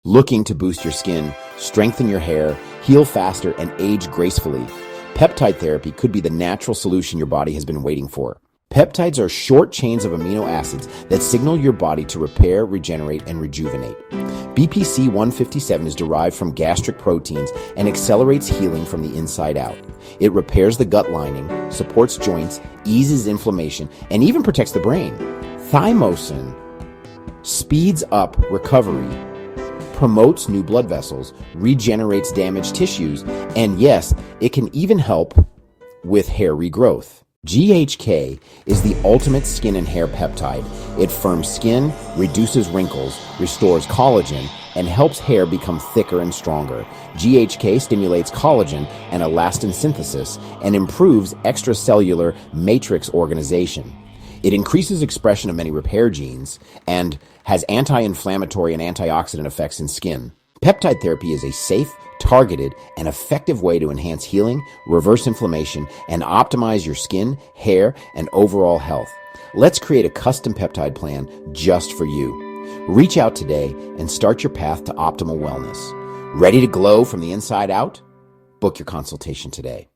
Looking to boost your skin, strengthen your hair, heal faster, and age gracefully? Peptide therapy could be the natural solution your body has been waiting for. Peptides are short chains of amino acids that signal your body to repair, regenerate, and rejuvenate. BPC 157 is derived from gastric proteins and accelerates healing from the inside out. It repairs the gut lining, supports joints, eases inflammation, and even protects the brain. Thymosin speeds up recovery, promotes new blood vessels, regenerates damaged tissues, and yes, it can even help with hair regrowth. GHK is the ultimate skin and hair peptide. It firms skin, reduces wrinkles, restores collagen, and helps hair become thicker and stronger. GHK stimulates collagen and elastin synthesis and improves extracellular matrix organization. It increases expression of many repair genes and has anti-inflammatory and antioxidant effects in skin. Peptide therapy is a safe, targeted, and effective way to enhance healing, reverse inflammation, and optimize your skin, hair, and overall health. Let's create a custom peptide plan just for you. Reach out today and start your path to optimal wellness. Ready to glow from the inside out? Book your consultation today.